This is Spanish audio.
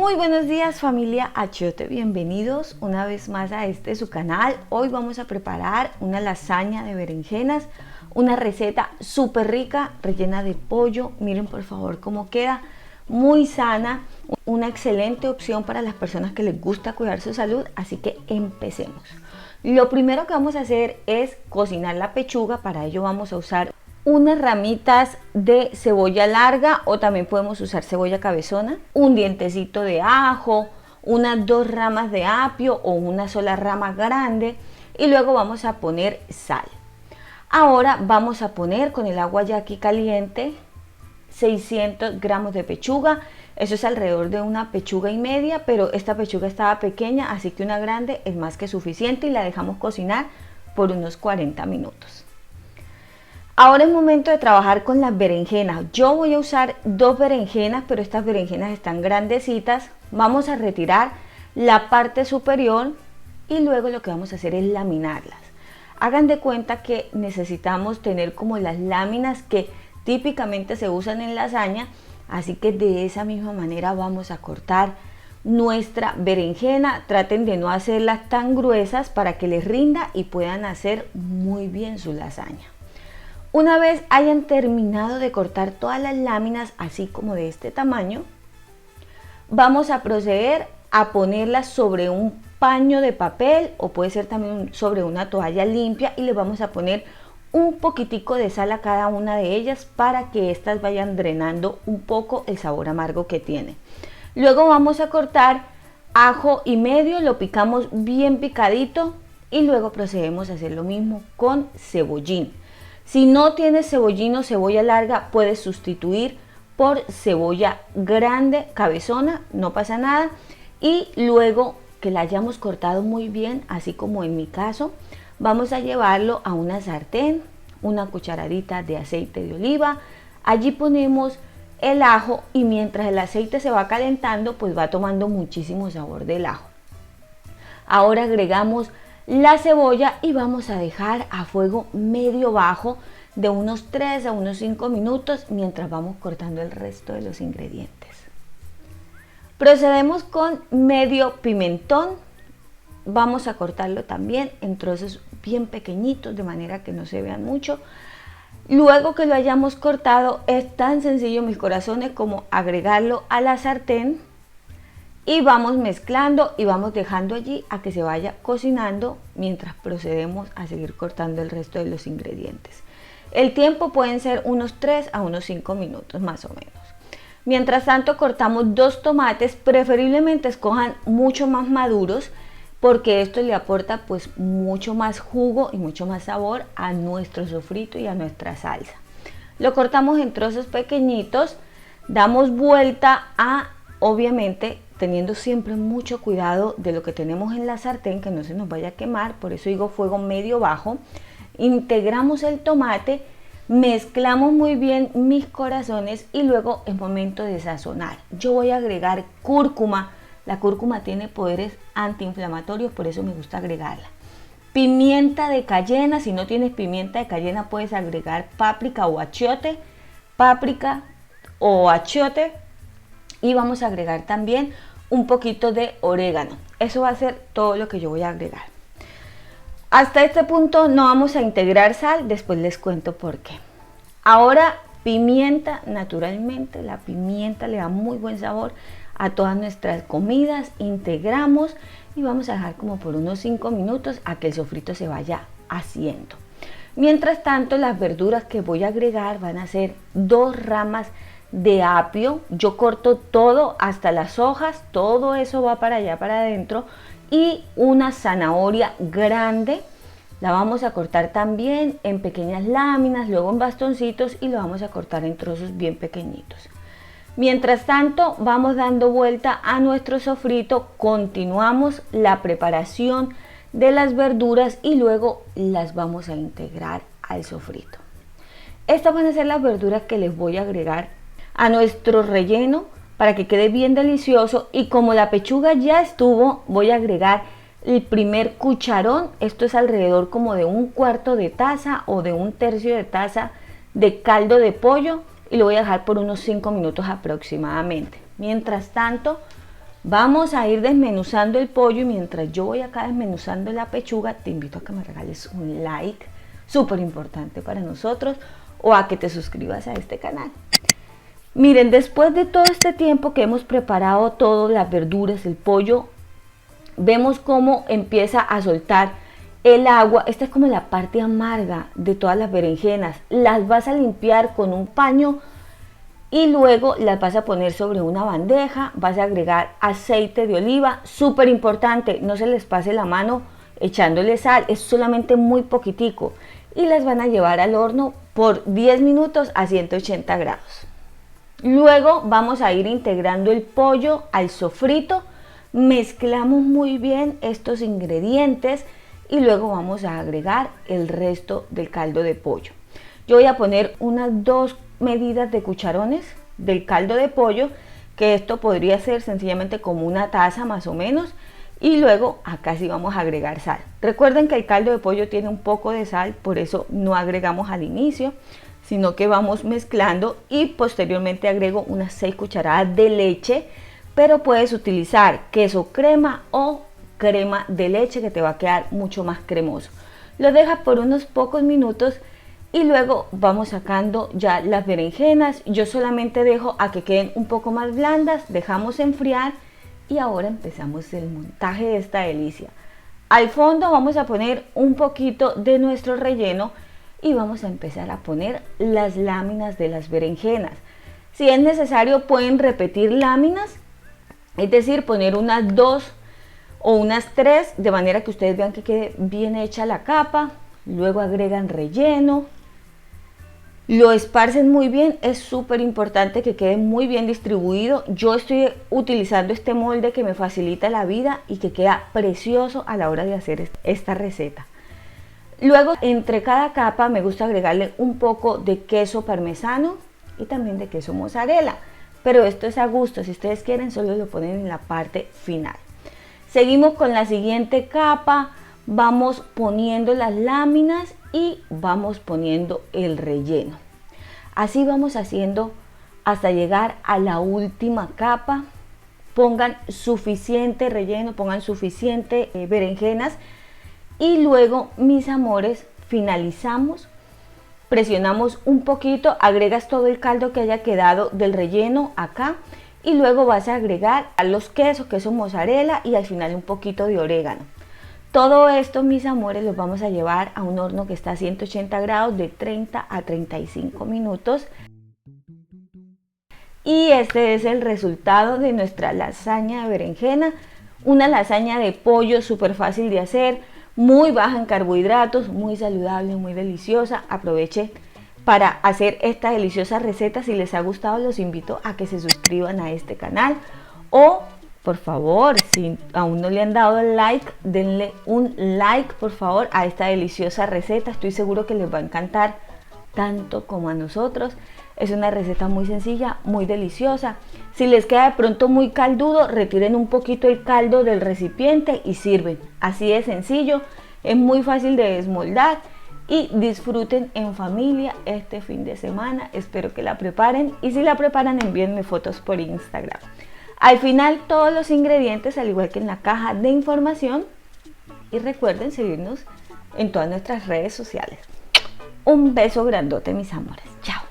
Muy buenos días familia Achiote, bienvenidos una vez más a su canal. Hoy vamos a preparar una lasaña de berenjenas, una receta súper rica, rellena de pollo. Miren por favor cómo queda, muy sana, una excelente opción para las personas que les gusta cuidar su salud, así que empecemos. Lo primero que vamos a hacer es cocinar la pechuga. Para ello vamos a usar unas ramitas de cebolla larga o también podemos usar cebolla cabezona, un dientecito de ajo, unas 2 ramas de apio o una sola rama grande, y luego vamos a poner sal. Ahora vamos a poner con el agua ya aquí caliente 600 gramos de pechuga. Eso es alrededor de una pechuga y media, pero esta pechuga estaba pequeña, así que una grande es más que suficiente, y la dejamos cocinar por unos 40 minutos. Ahora es momento de trabajar con las berenjenas. Yo voy a usar 2 berenjenas, pero estas berenjenas están grandecitas. Vamos a retirar la parte superior y luego lo que vamos a hacer es laminarlas. Hagan de cuenta que necesitamos tener como las láminas que típicamente se usan en lasaña, así que de esa misma manera vamos a cortar nuestra berenjena. Traten de no hacerlas tan gruesas para que les rinda y puedan hacer muy bien su lasaña. Una vez hayan terminado de cortar todas las láminas, así como de este tamaño, vamos a proceder a ponerlas sobre un paño de papel o puede ser también sobre una toalla limpia, y le vamos a poner un poquitico de sal a cada una de ellas para que estas vayan drenando un poco el sabor amargo que tiene. Luego vamos a cortar ajo y medio, lo picamos bien picadito, y luego procedemos a hacer lo mismo con cebollín. Si no tienes cebollín o cebolla larga, puedes sustituir por cebolla grande, cabezona, no pasa nada. Y luego que la hayamos cortado muy bien, así como en mi caso, vamos a llevarlo a una sartén, una cucharadita de aceite de oliva. Allí ponemos el ajo y mientras el aceite se va calentando, pues va tomando muchísimo sabor del ajo. Ahora agregamos la cebolla y vamos a dejar a fuego medio bajo de unos 3 a unos 5 minutos mientras vamos cortando el resto de los ingredientes. Procedemos con medio pimentón. Vamos a cortarlo también en trozos bien pequeñitos de manera que no se vean mucho. Luego que lo hayamos cortado, es tan sencillo, mis corazones, como agregarlo a la sartén y vamos mezclando y vamos dejando allí a que se vaya cocinando mientras procedemos a seguir cortando el resto de los ingredientes. El tiempo pueden ser unos 3 a unos 5 minutos más o menos. Mientras tanto cortamos 2 tomates, preferiblemente escojan mucho más maduros porque esto le aporta pues mucho más jugo y mucho más sabor a nuestro sofrito y a nuestra salsa. Lo cortamos en trozos pequeñitos, damos vuelta obviamente teniendo siempre mucho cuidado de lo que tenemos en la sartén, que no se nos vaya a quemar, por eso digo fuego medio bajo. Integramos el tomate, mezclamos muy bien, mis corazones, y luego es momento de sazonar. Yo voy a agregar cúrcuma. La cúrcuma tiene poderes antiinflamatorios, por eso me gusta agregarla. Pimienta de cayena, si no tienes pimienta de cayena puedes agregar páprica o achiote, y vamos a agregar también un poquito de orégano. Eso va a ser todo lo que yo voy a agregar. Hasta este punto no vamos a integrar sal, después les cuento por qué. Ahora pimienta, naturalmente la pimienta le da muy buen sabor a todas nuestras comidas. Integramos y vamos a dejar como por unos 5 minutos a que el sofrito se vaya haciendo. Mientras tanto, las verduras que voy a agregar van a ser 2 ramas de apio. Yo corto todo hasta las hojas, todo eso va para allá para adentro, y una zanahoria grande. La vamos a cortar también en pequeñas láminas, luego en bastoncitos, y lo vamos a cortar en trozos bien pequeñitos. Mientras tanto vamos dando vuelta a nuestro sofrito, continuamos la preparación de las verduras y luego las vamos a integrar al sofrito. Estas van a ser las verduras que les voy a agregar a nuestro relleno para que quede bien delicioso, y como la pechuga ya estuvo, voy a agregar el primer cucharón. Esto es alrededor como de 1/4 de taza o de 1/3 de taza de caldo de pollo, y lo voy a dejar por unos 5 minutos aproximadamente. Mientras tanto Vamos a ir desmenuzando el pollo y mientras yo voy acá desmenuzando la pechuga, te invito a que me regales un like, súper importante para nosotros, o a que te suscribas a este canal. Miren, después de todo este tiempo que hemos preparado todas las verduras, el pollo, vemos cómo empieza a soltar el agua. Esta es como la parte amarga de todas las berenjenas. Las vas a limpiar con un paño y luego las vas a poner sobre una bandeja. Vas a agregar aceite de oliva, súper importante, no se les pase la mano echándole sal, es solamente muy poquitico. Y las van a llevar al horno por 10 minutos a 180 grados. Luego vamos a ir integrando el pollo al sofrito, mezclamos muy bien estos ingredientes y luego vamos a agregar el resto del caldo de pollo. Yo voy a poner unas 2 medidas de cucharones del caldo de pollo, que esto podría ser sencillamente como una taza más o menos, y luego acá sí vamos a agregar sal. Recuerden que el caldo de pollo tiene un poco de sal, por eso no agregamos al inicio, sino que vamos mezclando y posteriormente agrego unas 6 cucharadas de leche, pero puedes utilizar queso crema o crema de leche que te va a quedar mucho más cremoso. Lo dejas por unos pocos minutos y luego vamos sacando ya las berenjenas. Yo solamente dejo a que queden un poco más blandas, dejamos enfriar y ahora empezamos el montaje de esta delicia. Al fondo vamos a poner un poquito de nuestro relleno y vamos a empezar a poner las láminas de las berenjenas. Si es necesario pueden repetir láminas, es decir, poner unas 2 o unas 3 de manera que ustedes vean que quede bien hecha la capa. Luego agregan relleno, lo esparcen muy bien, es súper importante que quede muy bien distribuido. Yo estoy utilizando este molde que me facilita la vida y que queda precioso a la hora de hacer esta receta. Luego, entre cada capa me gusta agregarle un poco de queso parmesano y también de queso mozzarella, pero esto es a gusto, si ustedes quieren solo lo ponen en la parte final. Seguimos con la siguiente capa, vamos poniendo las láminas y vamos poniendo el relleno. Así vamos haciendo hasta llegar a la última capa. Pongan suficiente relleno, pongan suficiente berenjenas. Y luego, mis amores, finalizamos, presionamos un poquito, agregas todo el caldo que haya quedado del relleno acá y luego vas a agregar a los quesos, queso mozzarella y al final un poquito de orégano. Todo esto, mis amores, los vamos a llevar a un horno que está a 180 grados de 30 a 35 minutos. Y este es el resultado de nuestra lasaña de berenjena, una lasaña de pollo súper fácil de hacer, muy baja en carbohidratos, muy saludable, muy deliciosa. Aproveche para hacer esta deliciosa receta. Si les ha gustado, los invito a que se suscriban a este canal o, por favor, si aún no le han dado el like, denle un like, por favor, a esta deliciosa receta. Estoy seguro que les va a encantar tanto como a nosotros. Es una receta muy sencilla, muy deliciosa. Si les queda de pronto muy caldudo, retiren un poquito el caldo del recipiente y sirven. Así de sencillo, es muy fácil de desmoldar y disfruten en familia este fin de semana. Espero que la preparen y si la preparan envíenme fotos por Instagram. Al final todos los ingredientes, al igual que en la caja de información, y recuerden seguirnos en todas nuestras redes sociales. Un beso grandote, mis amores. Chao.